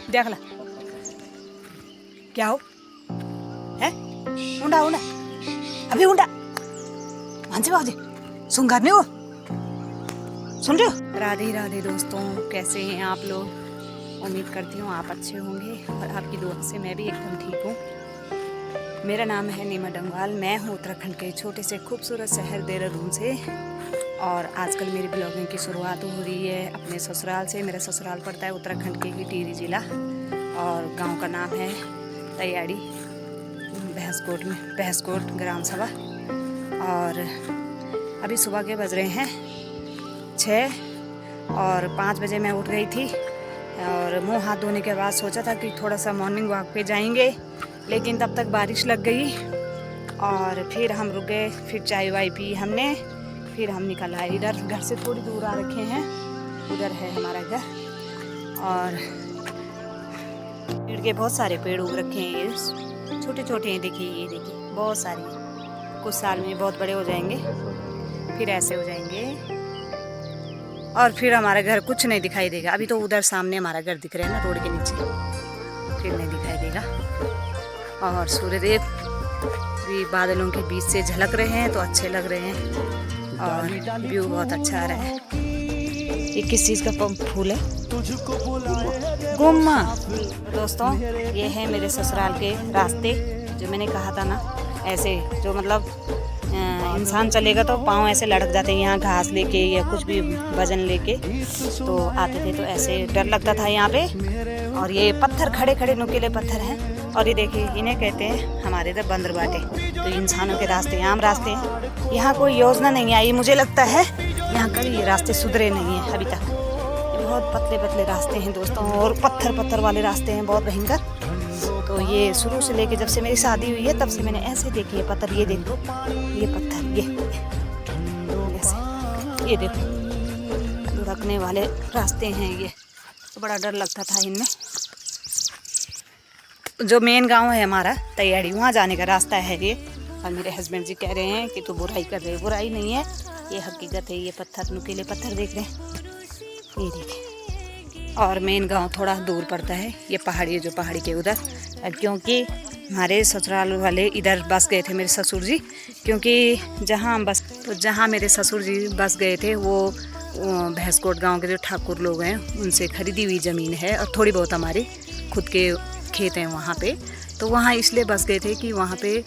देख ला क्या हो है उंडा उंडा अभी उंडा मानसी बाबू जी सुन कर नहीं हो सुन रहे हो। राधे राधे दोस्तों, कैसे हैं आप लोग? उम्मीद करती हूँ आप अच्छे होंगे और आपकी दुआ से मैं भी एकदम ठीक हूँ। मेरा नाम है नीमा डंगवाल, मैं हूँ उत्तराखंड के छोटे से खूबसूरत शहर देहरादून से। और आजकल मेरी ब्लॉगिंग की शुरुआत हो रही है अपने ससुराल से। मेरा ससुराल पड़ता है उत्तराखंड के ही टिहरी जिला और गांव का नाम है तैयाड़ी, भैंसकोट ग्राम सभा। और अभी सुबह के बज रहे हैं 6 और 5 बजे मैं उठ गई थी और मुंह हाथ धोने के बाद सोचा था कि थोड़ा सा मॉर्निंग वॉक पे जाएंगे, लेकिन तब तक बारिश लग गई और फिर हम रुक गए। फिर चाय वाय पी हमने, फिर हम निकल आए। इधर घर से थोड़ी दूर आ रखे हैं, उधर है हमारा घर। और पेड़ के बहुत सारे पेड़ उग रखे हैं, ये छोटे छोटे हैं। देखिए ये देखिए बहुत सारे, कुछ साल में बहुत बड़े हो जाएंगे, फिर ऐसे हो जाएंगे और फिर हमारा घर कुछ नहीं दिखाई देगा। अभी तो उधर सामने हमारा घर दिख रहा है ना रोड के नीचे, फिर नहीं दिखाई देगा। और सूर्यदेव भी बादलों के बीच से झलक रहे हैं तो अच्छे लग रहे हैं और व्यू बहुत अच्छा आ रहा है। ये किस चीज़ का फूल है? गुम्मा। दोस्तों ये है मेरे ससुराल के रास्ते, जो मैंने कहा था ना ऐसे, जो मतलब इंसान चलेगा तो पाँव ऐसे लटक जाते हैं। यहाँ घास लेके या कुछ भी वजन लेके तो आते थे तो ऐसे डर लगता था यहाँ पे। और ये पत्थर खड़े खड़े नुकीले पत्थर हैं और ये देखिए इन्हें कहते हैं हमारे इधर बंदर बाटे। तो इंसानों के रास्ते आम रास्ते हैं। यहाँ कोई योजना नहीं आई, मुझे लगता है यहाँ कभी ये रास्ते सुधरे नहीं हैं अभी तक। ये बहुत पतले पतले रास्ते हैं दोस्तों और पत्थर वाले रास्ते हैं बहुत भयंकर। तो ये शुरू से लेके जब से मेरी शादी हुई है तब से मैंने ऐसे देखे है पत्थर। ये देखो ये पत्थर, ये ऐसे, ये देखो लुढ़कने वाले रास्ते हैं ये। तो बड़ा डर लगता था इनमें। जो मेन गांव है हमारा तैयाड़ी, वहाँ जाने का रास्ता है ये। और मेरे हस्बैंड जी कह रहे हैं कि तू बुराई कर रहे हैं। बुराई नहीं है, ये हकीकत है। ये पत्थर नुकीले पत्थर देख रहे हैं, ये देखें। और मेन गांव थोड़ा दूर पड़ता है, ये पहाड़ी है जो पहाड़ी के उधर। क्योंकि हमारे ससुराल वाले इधर बस गए थे मेरे ससुर जी, क्योंकि जहाँ मेरे ससुर जी बस गए थे वो भैंसकोट गांव के जो ठाकुर लोग हैं उनसे खरीदी हुई ज़मीन है और थोड़ी बहुत हमारे खुद के खेत हैं वहाँ पे। तो वहाँ इसलिए बस गए थे कि वहाँ पे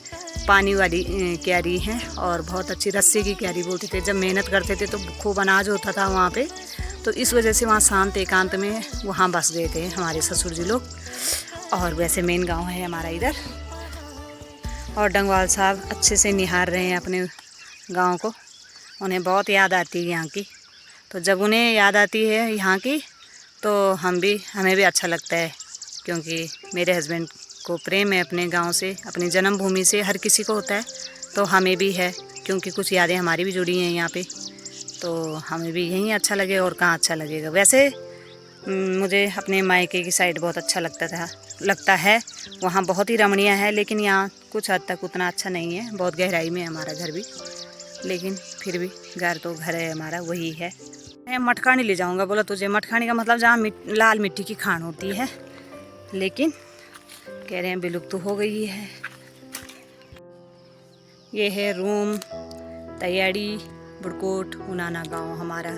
पानी वाली क्यारी हैं और बहुत अच्छी रस्सी की क्यारी बोलते थे। जब मेहनत करते थे तो खूब अनाज होता था वहाँ पे। तो इस वजह से वहाँ शांत एकांत में वहाँ बस गए थे हमारे ससुर जी लोग। और वैसे मेन गांव है हमारा इधर। और डंगवाल साहब अच्छे से निहार रहे हैं अपने गांव को। उन्हें बहुत याद आती है यहाँ की। तो जब उन्हें याद आती है यहाँ की तो हमें भी अच्छा लगता है, क्योंकि मेरे हस्बैंड को प्रेम है अपने गांव से, अपनी जन्मभूमि से। हर किसी को होता है, तो हमें भी है, क्योंकि कुछ यादें हमारी भी जुड़ी हैं यहाँ पे। तो हमें भी यहीं अच्छा लगे और कहाँ अच्छा लगेगा। वैसे मुझे अपने मायके की साइड बहुत अच्छा लगता है। वहाँ बहुत ही रमणीय है, लेकिन यहाँ कुछ हद तक उतना अच्छा नहीं है। बहुत गहराई में हमारा घर भी, लेकिन फिर भी घर तो घर है हमारा, वही है। मैं मटखानी ले जाऊँगा, बोला तुझे। मटखानी का मतलब जहाँ लाल मिट्टी की खान होती है, लेकिन कह रहे हैं विलुप्त हो गई है। ये है रूम तैयाड़ी बुड़कोट उनाना गांव हमारा।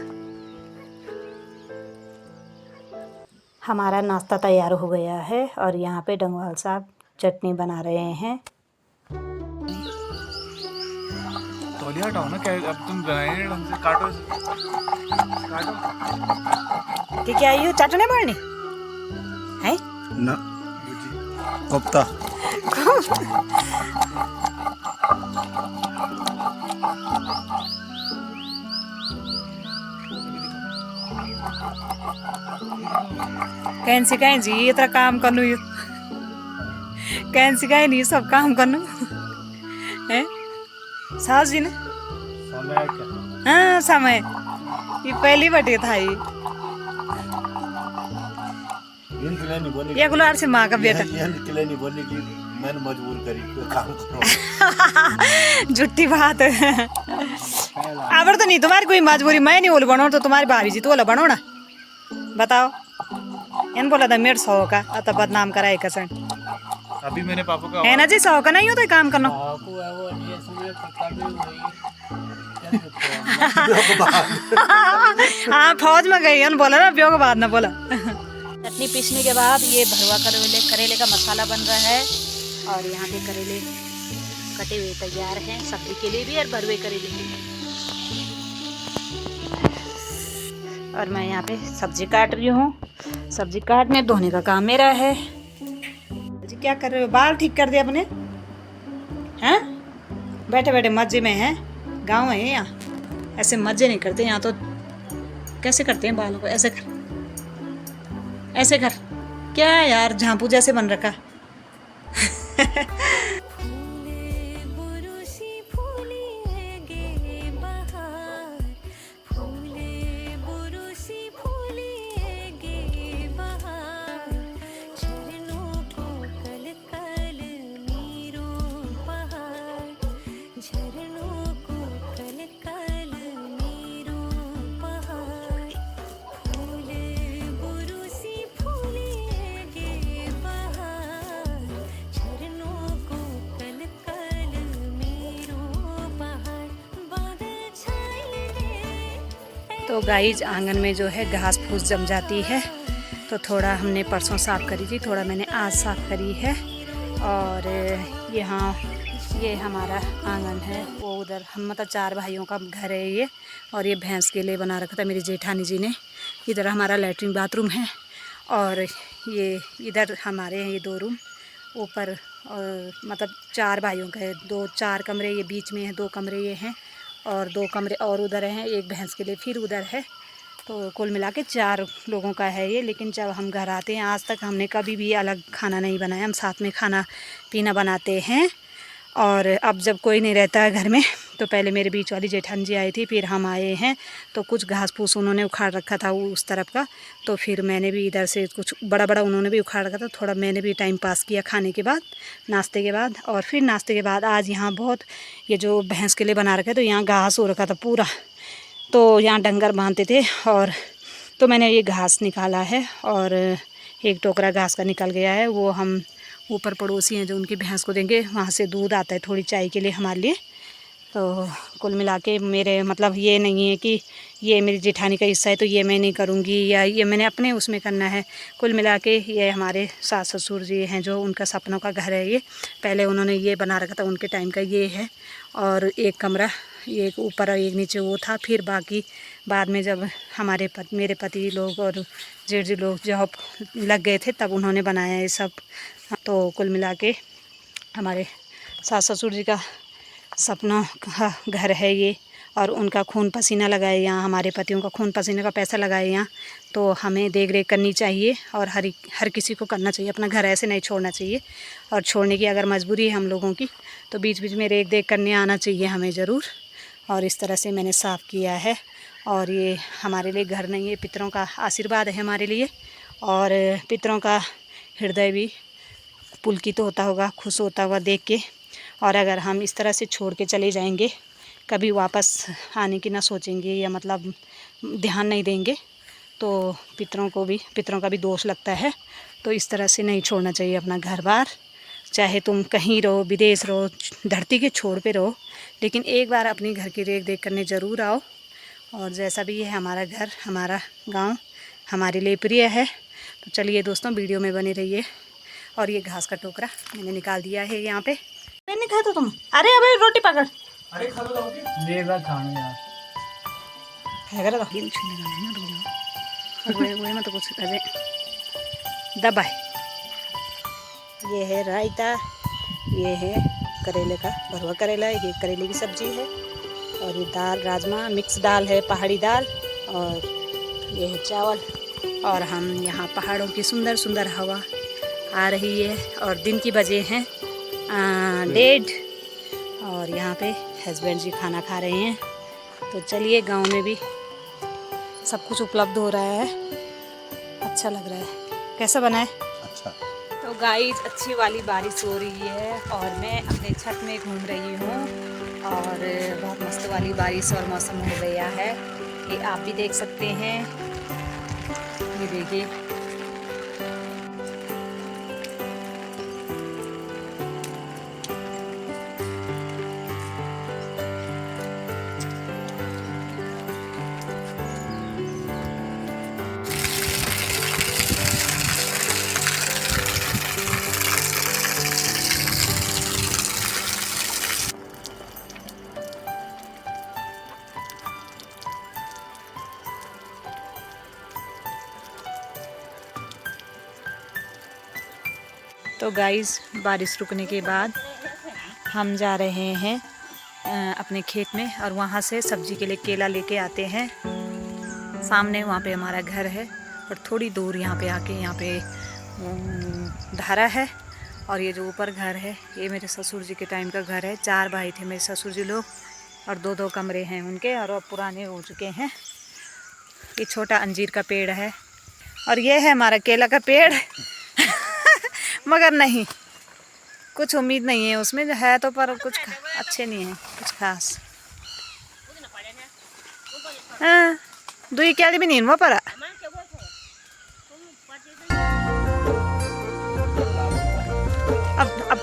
हमारा नाश्ता तैयार हो गया है और यहाँ पे डंगवाल साहब चटनी बना रहे हैं। तौलिया हटाओ ना, क्या अब तुम बनाए ढंग से। काटो कि क्या ये चटनी बननी है ना? कोफ्ता। कहन सिखाए जी इतना काम करनू, यू कहन सिखाए नहीं सब काम करनू है सास जी ने। समय क्या? हाँ समय, ये पहली बटे था ये गुलार से माँ का बेटा मैंने मजबूर करी काम करो। झूठी बात है। अब तो नहीं तुम्हारी कोई मजबूरी, मैं नहीं बोल बनो तो तुम्हारी भाभी जी तो बोला बनो ना, बताओ। इन बोला था मेरे 100 का तो बदनाम कराए कसन अभी मैंने पापा का है ना जी 100 का नहीं हो तो काम करना हाँ फौज में गई है बोला ना ब्यों के बाद ना बोला। चटनी पीसने के बाद ये भरवा करेले का मसाला बन रहा है और यहाँ पे करेले कटे हुए तैयार हैं सब्जी के लिए भी और भरवे करेले के लिए। और मैं यहाँ पे सब्जी काट रही हूँ। सब्जी काटने धोने का काम मेरा है। जी क्या कर रहे हो? बाल ठीक कर दिए अपने? हैं? बैठे बैठे मजे में हैं। गांव है यहाँ, ऐसे मजे नहीं करते यहाँ तो। कैसे करते हैं बालों को? ऐसे कर, ऐसे कर। क्या यार झांपू जैसे बन रखा। तो गाइज आंगन में जो है घास फूस जम जाती है तो थोड़ा हमने परसों साफ़ करी थी, थोड़ा मैंने आज साफ़ करी है। और यहाँ ये हमारा आंगन है, वो उधर हम मतलब 4 भाइयों का घर है ये। और ये भैंस के लिए बना रखा था मेरी जेठानी जी ने। इधर हमारा लैट्रिन बाथरूम है और ये इधर हमारे हैं ये 2 रूम ऊपर। और मतलब 4 भाइयों का है, 4 कमरे ये बीच में है, 2 कमरे ये हैं और 2 कमरे और उधर हैं, एक भैंस के लिए फिर उधर है। तो कुल मिला के 4 लोगों का है ये। लेकिन जब हम घर आते हैं आज तक हमने कभी भी अलग खाना नहीं बनाया, हम साथ में खाना पीना बनाते हैं। और अब जब कोई नहीं रहता है घर में तो पहले मेरे बीच वाली जेठानी जी आई थी, फिर हम आए हैं तो कुछ घास फूस उन्होंने उखाड़ रखा था उस तरफ का, तो फिर मैंने भी इधर से कुछ बड़ा बड़ा उन्होंने भी उखाड़ रखा था। थोड़ा मैंने भी टाइम पास किया खाने के बाद, नाश्ते के बाद। और फिर नाश्ते के बाद आज यहाँ बहुत ये जो भैंस के लिए बना रखा है तो यहाँ घास हो रखा था पूरा, तो यहाँ डंगर बांधते थे और तो मैंने ये घास निकाला है और एक टोकरा घास का निकल गया है। वो हम ऊपर पड़ोसी हैं जो उनकी भैंस को देंगे, वहाँ से दूध आता है थोड़ी चाय के लिए हमारे लिए। तो कुल मिला के मेरे मतलब ये नहीं है कि ये मेरी जेठानी का हिस्सा है तो ये मैं नहीं करूँगी या ये मैंने अपने उसमें करना है। कुल मिला के ये हमारे सास ससुर जी हैं जो उनका सपनों का घर है ये। पहले उन्होंने ये बना रखा था, उनके टाइम का ये है। और एक कमरा एक ऊपर और एक नीचे वो था। फिर बाकी बाद में जब मेरे पति लोग और जेठ जी लोग जॉब लग गए थे तब उन्होंने बनाया ये सब। तो कुल मिला के हमारे सास ससुर जी का सपनों का घर है ये। और उनका खून पसीना लगाए यहाँ, हमारे पतियों का खून पसीने का पैसा लगाए यहाँ, तो हमें देख रेख करनी चाहिए और हर किसी को करना चाहिए। अपना घर ऐसे नहीं छोड़ना चाहिए। और छोड़ने की अगर मजबूरी है हम लोगों की तो बीच बीच में रेख देख करने आना चाहिए हमें ज़रूर। और इस तरह से मैंने साफ़ किया है। और ये हमारे लिए घर नहीं है, पितरों का आशीर्वाद है हमारे लिए। और पितरों का हृदय भी पुलकित होता होगा, खुश होता हुआ देख के। और अगर हम इस तरह से छोड़ के चले जाएंगे, कभी वापस आने की ना सोचेंगे या मतलब ध्यान नहीं देंगे तो पितरों का भी दोष लगता है। तो इस तरह से नहीं छोड़ना चाहिए अपना घर बार। चाहे तुम कहीं रहो, विदेश रहो, धरती के छोर पे रहो, लेकिन एक बार अपने घर की रेख देख करने ज़रूर आओ। और जैसा भी है हमारा घर, हमारा गांव हमारे लिए प्रिय है। तो चलिए दोस्तों वीडियो में बने रहिए। और ये घास का टोकरा मैंने निकाल दिया है यहाँ पे। मैंने खाया तो तुम, अरे अबे रोटी पकड़, अरे खा लो देगा खाने यार है कर दो ये छूने का ना रुक जाओ। वो में तो कुछ अरे दबाए। ये है रायता, ये है करेले का भरवा करेला, ये करेले की सब्जी है। और ये दाल राजमा मिक्स दाल है, पहाड़ी दाल। और ये है चावल। और हम यहाँ पहाड़ों की सुंदर सुंदर हवा आ रही है और दिन की बजे हैं 1:30 और यहाँ पे हस्बैंड जी खाना खा रहे हैं। तो चलिए गांव में भी सब कुछ उपलब्ध हो रहा है, अच्छा लग रहा है। कैसा बना है? अच्छा। तो गाइस अच्छी वाली बारिश हो रही है और मैं अपने छत में घूम रही हूँ और बहुत मस्त वाली बारिश और मौसम हो गया है। ये आप भी देख सकते हैं, ये देखिए तो गाइस बारिश रुकने के बाद हम जा रहे हैं अपने खेत में और वहाँ से सब्जी के लिए केला लेके आते हैं। सामने वहाँ पे हमारा घर है और थोड़ी दूर यहाँ पे आके यहाँ पे धारा है और ये जो ऊपर घर है ये मेरे ससुर जी के टाइम का घर है। 4 भाई थे मेरे ससुर जी लोग और 2-2 कमरे हैं उनके और अब पुराने हो चुके हैं। ये छोटा अंजीर का पेड़ है और ये है हमारा केला का पेड़ मगर नहीं कुछ उम्मीद नहीं है उसमें है तो, पर कुछ अच्छे नहीं है कुछ खास। हाँ दुई क्या भी नहीं हुआ पर अब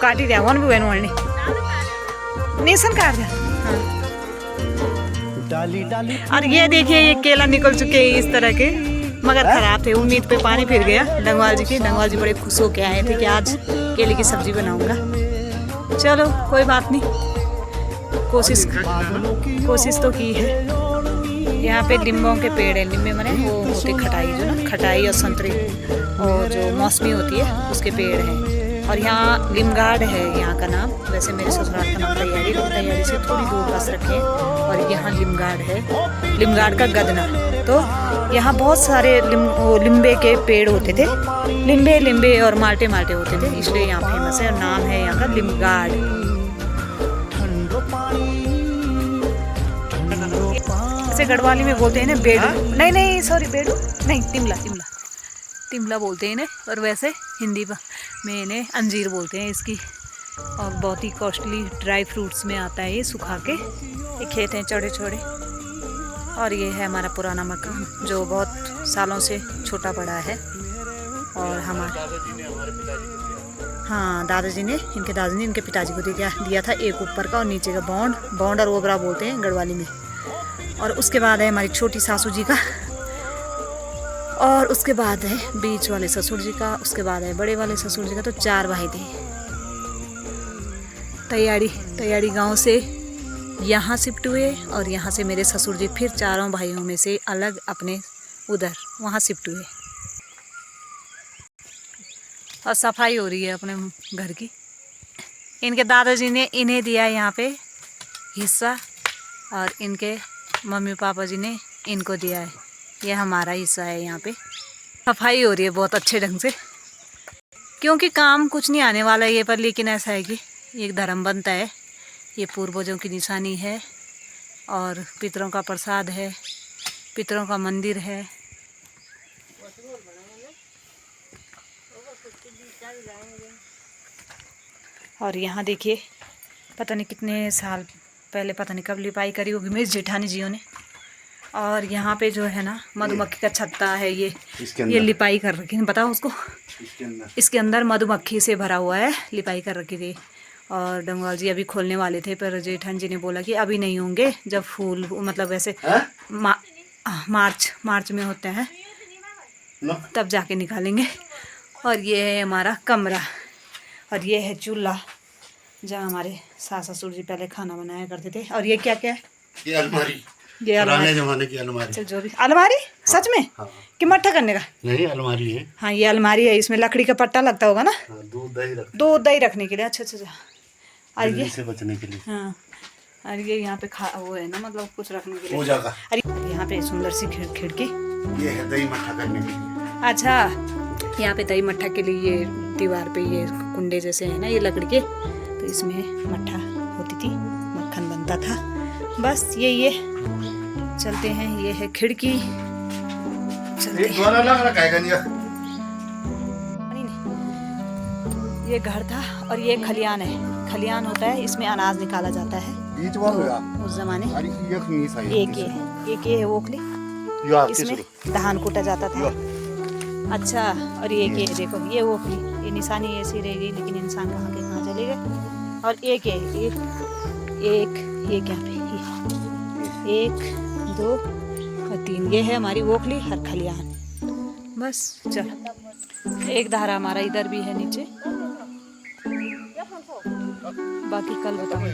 काटी दिया वन भी वन वाली नेसन काट दिया। हाँ। और ये देखिए ये केला निकल चुके हैं इस तरह के मगर खराब थे। उम्मीद पे पानी फिर गया डंगवाल जी के। डंगवाल जी बड़े खुश होके आए थे कि आज केले की सब्जी बनाऊंगा। चलो कोई बात नहीं, कोशिश तो की है। यहाँ पे लींबों के पेड़ है। लींबे मने वो होते खटाई जो ना खटाई और संतरे और जो मौसमी होती है उसके पेड़ हैं। और यहाँ लिमगार्ड है यहाँ का नाम। वैसे मेरे ससुराल का नाम तैयारी, लोग तैयारी से थोड़ी दूर बस रखे और यहाँ लिमगार्ड है। लिमगार्ड का गदना। तो यहाँ बहुत सारे लिम्बे के पेड़ होते थे। लिम्बे और माल्टे होते थे, इसलिए यहाँ फेमस है और नाम है यहाँ का लिमगार्ड। इसे गढ़वाली में बोलते हैं ना बेड़ू, नहीं सॉरी बेड़ू नहीं, तिमला बोलते हैं इन्हें। और वैसे हिंदी में इन्हें अंजीर बोलते हैं इसकी। और बहुत ही कॉस्टली ड्राई फ्रूट्स में आता है ये सुखा के। ये खेत हैं चौड़े और ये है हमारा पुराना मकान जो बहुत सालों से छोटा बड़ा है। और हमारे हाँ दादाजी ने इनके पिताजी को दिया था एक ऊपर का और नीचे का बॉन्ड और ओबरा बोलते हैं गढ़वाली में। और उसके बाद है हमारी छोटी सासू जी का और उसके बाद है बीच वाले ससुर जी का, उसके बाद है बड़े वाले ससुर जी का। तो 4 भाई थे। तैयारी गांव से यहाँ शिफ्ट हुए और यहाँ से मेरे ससुर जी फिर 4 भाइयों में से अलग अपने उधर वहाँ शिफ्ट हुए। और सफाई हो रही है अपने घर की। इनके दादाजी ने इन्हें दिया यहाँ पे हिस्सा और इनके मम्मी पापा जी ने इनको दिया है। ये हमारा हिस्सा है। यहाँ पे सफाई हो रही है बहुत अच्छे ढंग से, क्योंकि काम कुछ नहीं आने वाला है ये पर। लेकिन ऐसा है कि एक धर्म बनता है। ये पूर्वजों की निशानी है और पितरों का प्रसाद है, पितरों का मंदिर है। और यहाँ देखिए पता नहीं कितने साल पहले, पता नहीं कब लिपाई करी होगी मेरी जेठानी जियों ने। और यहाँ पे जो है ना मधुमक्खी का छत्ता है ये लिपाई कर रखी है। बताओ उसको इसके अंदर मधुमक्खी से भरा हुआ है, लिपाई कर रखी थी। और डंगवाल जी अभी खोलने वाले थे पर जेठान जी ने बोला कि अभी नहीं होंगे, जब फूल मतलब वैसे मार्च में होते हैं तब जाके निकालेंगे। और ये है हमारा कमरा और ये है चूल्हा जहाँ हमारे सास ससुर जी पहले खाना बनाया करते थे। और ये क्या है? ये अलमारी, पुराने जमाने की अलमारी। चल जो भी अलमारी। हाँ, सच में? हाँ। कि मट्ठा करने का? नहीं अलमारी है। हाँ ये अलमारी है। इसमें लकड़ी का पट्टा लगता होगा ना? हाँ, दूध दही रखने के लिए। अच्छा। और ये से बचने के लिए। हाँ और ये यहाँ पे वो है ना मतलब कुछ रखने के लिए। पूजा का। अरे यहाँ पे सुंदर सी खिड़की। ये है दही मट्ठा करने के लिए। अच्छा यहाँ पे दही मट्ठा के लिए ये दीवार पे ये कुंडे जैसे है ना ये लकड़ी के, तो इसमें मट्ठा होती थी, मक्खन बनता था। बस यही है। चलते हैं। ये है खिड़की। चलते हैं। ये घर था और ये खलियान है। खलियान होता है, इसमें अनाज निकाला जाता है। उस जमाने एक ये है ओखली, इसमें धान कूटा जाता था। अच्छा और ये देखो ये ओखली, ये निशानी ऐसी रहेगी लेकिन इंसान कहाँ के कहाँ चले गए। और एक ये क्या पे 1 2 और 3 ये है हमारी ओखली हर खलियान। बस चल। एक धारा हमारा इधर भी है नीचे, बाकी कल बताऊंगी।